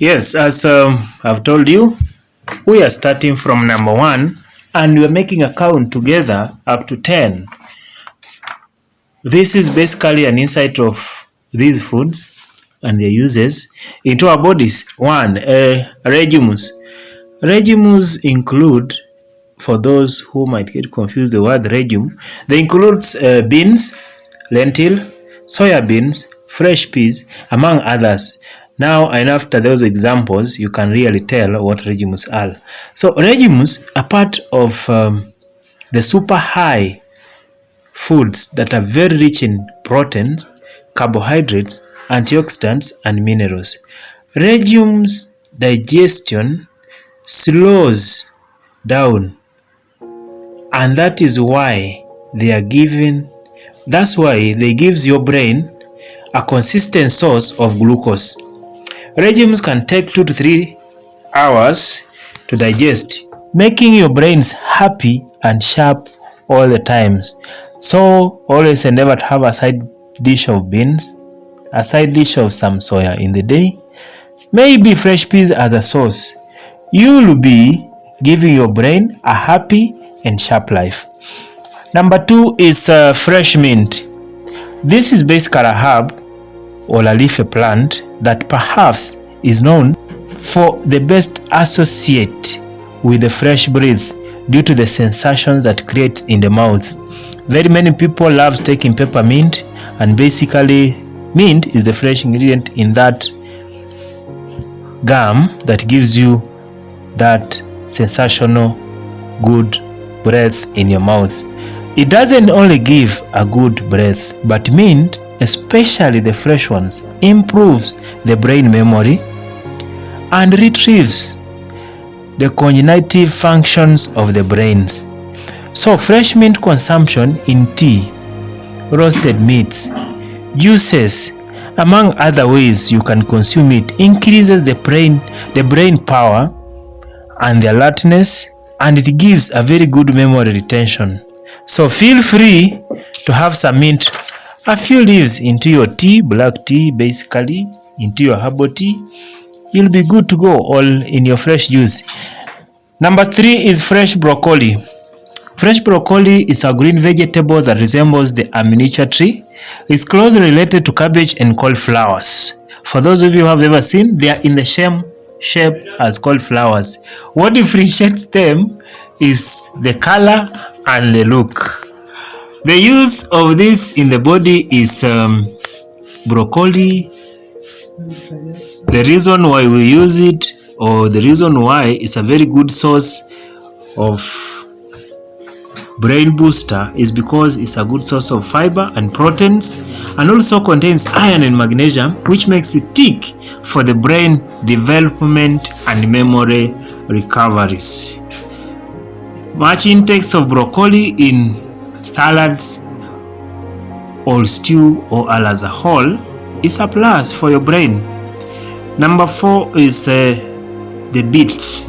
Yes, as I've told you, we are starting from number 1 and we are making a count together up to 10. This is basically an insight of these foods and their uses into our bodies. 1. Legumes. Legumes include, for those who might get confused the word legume, they include beans, lentil, soya beans, fresh peas, among others. Now, and after those examples, you can really tell what legumes are. So, legumes are part of the super high foods that are very rich in proteins, carbohydrates, antioxidants, and minerals. Legumes digestion slows down, and that is why they gives your brain a consistent source of glucose. Legumes can take 2 to 3 hours to digest, making your brains happy and sharp all the times. So always endeavor to have a side dish of beans, a side dish of some soya in the day, maybe fresh peas as a sauce. You'll be giving your brain a happy and sharp life. Number 2 is fresh mint. This is basically a herb or a leafy plant that perhaps is known for the best associate with the fresh breath due to the sensations that creates in the mouth. Very many people love taking peppermint, and basically mint is the fresh ingredient in that gum that gives you that sensational good breath in your mouth. It doesn't only give a good breath, but mint, especially the fresh ones, improves the brain memory and retrieves the cognitive functions of the brains. So fresh mint consumption in tea, roasted meats, juices, among other ways you can consume it, increases the brain power and the alertness, and it gives a very good memory retention. So feel free to have some mint, a few leaves into your tea, black tea basically, into your herbal tea. You'll be good to go, all in your fresh juice. Number 3 is fresh broccoli. Fresh broccoli is a green vegetable that resembles the miniature tree. It's closely related to cabbage and cauliflowers. For those of you who have ever seen, they are in the same shape as cauliflowers. What differentiates them is the color and the look. The use of this in the body is broccoli. The reason why we use it, or the reason why it's a very good source of brain booster, is because it's a good source of fiber and proteins, and also contains iron and magnesium, which makes it tick for the brain development and memory recoveries. Much intakes of broccoli in salads or stew or as a whole is a plus for your brain. Number 4 is the beets.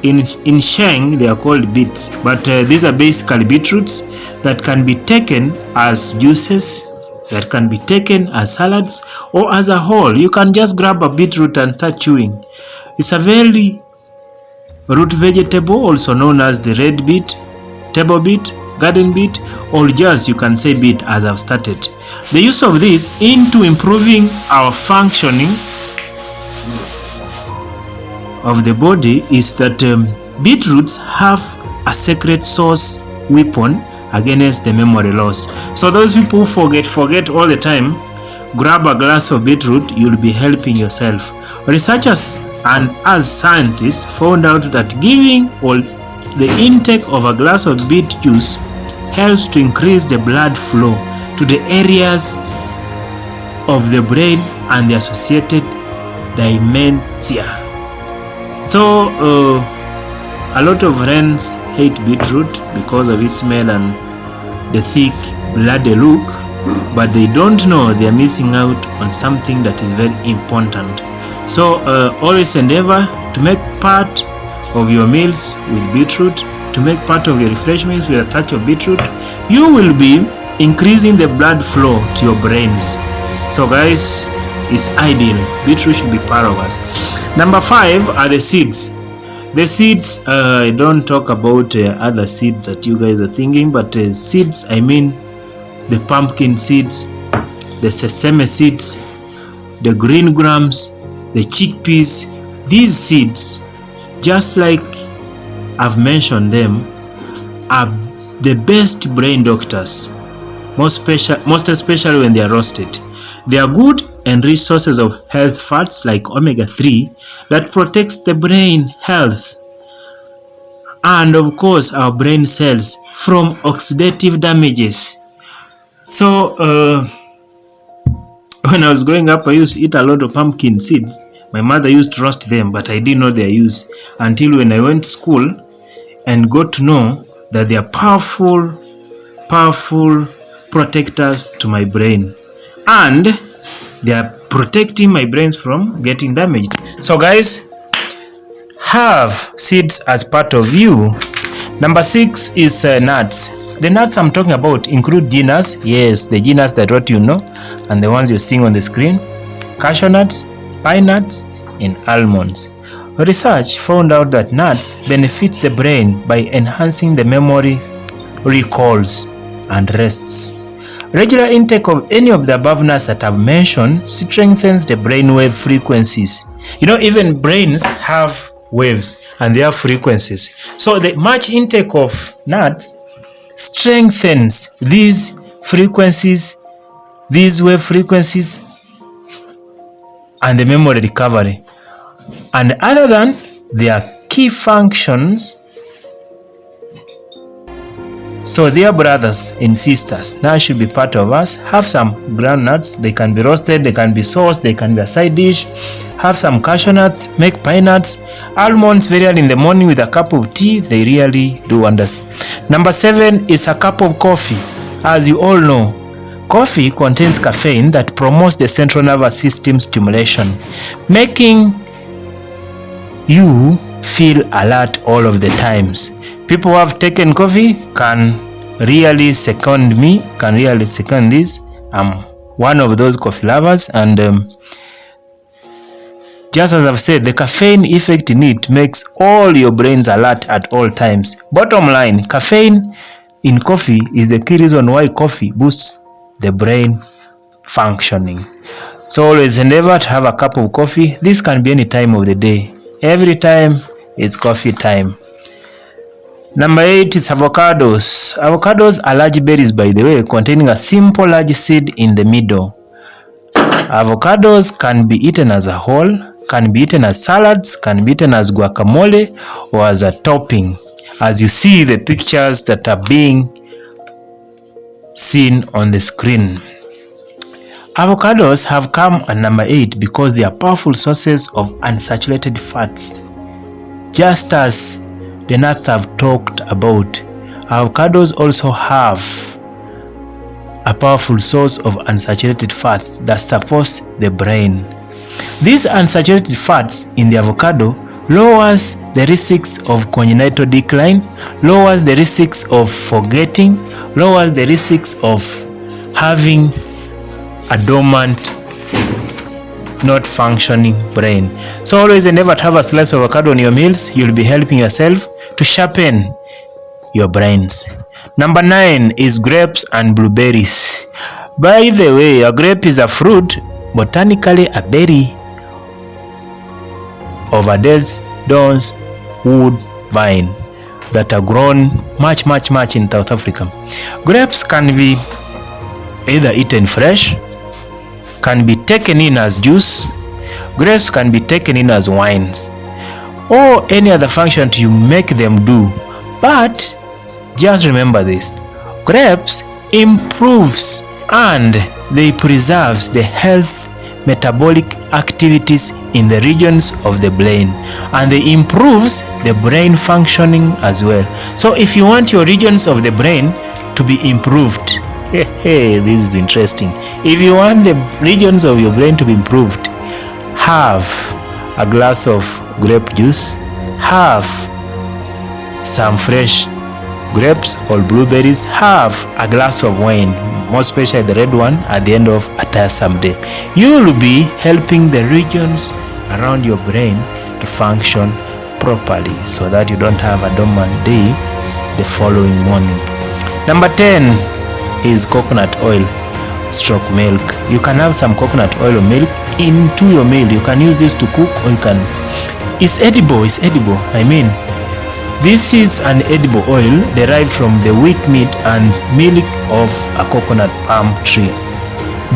In Sheng they are called beets, but these are basically beetroots that can be taken as juices, that can be taken as salads, or as a whole. You can just grab a beetroot and start chewing. It's a very root vegetable, also known as the red beet, table beet, garden beet, or just you can say beet as I've started. The use of this into improving our functioning of the body is that beetroots have a secret sauce weapon against the memory loss. So those people who forget all the time, grab a glass of beetroot, you'll be helping yourself. Researchers and as scientists found out that giving all the intake of a glass of beet juice helps to increase the blood flow to the areas of the brain and the associated dementia. So a lot of friends hate beetroot because of its smell and the thick bloody look, but they don't know they are missing out on something that is very important. So always endeavor to make part of your meals with beetroot, to make part of your refreshments with a touch of beetroot. You will be increasing the blood flow to your brains. So guys, is ideal. Beetroot should be part of us. Number 5 are the seeds. The seeds, I don't talk about other seeds that you guys are thinking, but seeds, I mean the pumpkin seeds, the sesame seeds, the green grams, the chickpeas. These seeds, just like I've mentioned them, are the best brain doctors, most especially when they are roasted. They are good and rich sources of health fats like omega-3 that protects the brain health and of course our brain cells from oxidative damages. So when I was growing up, I used to eat a lot of pumpkin seeds. My mother used to roast them, but I didn't know their use until when I went to school and got to know that they are powerful protectors to my brain, and they are protecting my brains from getting damaged. So guys, have seeds as part of you. Number 6 is nuts. The nuts I'm talking about include genus, yes, the genus that what you know and the ones you're seeing on the screen: cashew nuts, pine nuts, and almonds. Research found out that nuts benefits the brain by enhancing the memory, recalls, and rests. Regular intake of any of the above nuts that I've mentioned strengthens the brainwave frequencies. You know, even brains have waves and they have frequencies. So the much intake of nuts strengthens these frequencies, these wave frequencies, and the memory recovery. And other than their key functions, so dear brothers and sisters, now should be part of us. Have some groundnuts. They can be roasted, they can be sauced, they can be a side dish. Have some cashew nuts, make pine nuts. Almonds very early in the morning with a cup of tea, they really do wonders. Number 7 is a cup of coffee. As you all know, coffee contains caffeine that promotes the central nervous system stimulation, making you feel alert all of the times. People who have taken coffee can really second this. I'm one of those coffee lovers, and just as I've said, the caffeine effect in it makes all your brains alert at all times. Bottom line, caffeine in coffee is the key reason why coffee boosts the brain functioning. So always endeavor to have a cup of coffee. This can be any time of the day. Every time it's coffee time. Number 8 is avocados. Avocados are large berries, by the way, containing a simple large seed in the middle. Avocados can be eaten as a whole, can be eaten as salads, can be eaten as guacamole, or as a topping, as you see the pictures that are being seen on the screen. Avocados have come at number 8 because they are powerful sources of unsaturated fats. Just as the nuts I've talked about, avocados also have a powerful source of unsaturated fats that supports the brain. These unsaturated fats in the avocado lowers the risks of congenital decline, lowers the risks of forgetting, lowers the risks of having a dormant, not functioning brain. So always endeavor to have a slice of avocado on your meals. You'll be helping yourself to sharpen your brains. Number 9 is grapes and blueberries. By the way, a grape is a fruit, botanically a berry of a Death's wood vine that are grown much in South Africa. Grapes can be either eaten fresh, can be taken in as juice, grapes can be taken in as wines, or any other function you make them do. But just remember this: grapes improves and they preserves the health metabolic activities in the regions of the brain, and they improves the brain functioning as well. So if you want your regions of the brain to be improved, this is interesting. If you want the regions of your brain to be improved, have a glass of grape juice, have some fresh grapes or blueberries, have a glass of wine. more especially the red one, at the end of a tiresome day. You will be helping the regions around your brain to function properly so that you don't have a dormant day the following morning. Number 10 is coconut oil stroke milk. You can have some coconut oil or milk into your meal. You can use this to cook, or you can, it's edible. I mean, this is an edible oil derived from the wheat meat and milk of a coconut palm tree.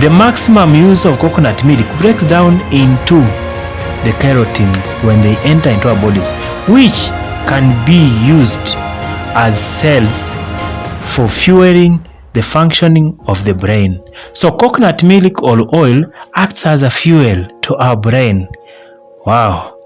The maximum use of coconut milk breaks down into the carotenes when they enter into our bodies, which can be used as cells for fueling the functioning of the brain. So coconut milk or oil acts as a fuel to our brain. Wow.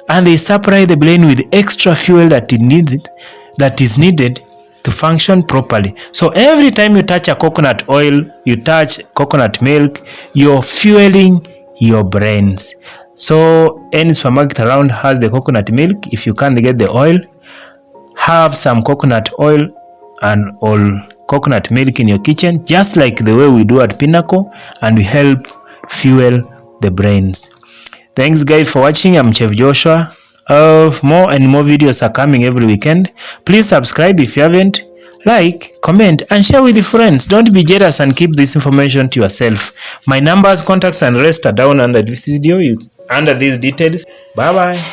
And they supply the brain with extra fuel that is needed to function properly. So every time you touch a coconut oil, you touch coconut milk, you're fueling your brains. So any supermarket around has the coconut milk. If you can't get the oil, have some coconut oil and all coconut milk in your kitchen, just like the way we do at Pinnacle, and we help fuel the brains. Thanks guys for watching. I'm Chef Joshua. More and more videos are coming every weekend. Please subscribe if you haven't, like, comment and share with your friends. Don't be jealous and keep this information to yourself. My numbers, contacts and rest are down under this video, under these details. Bye bye.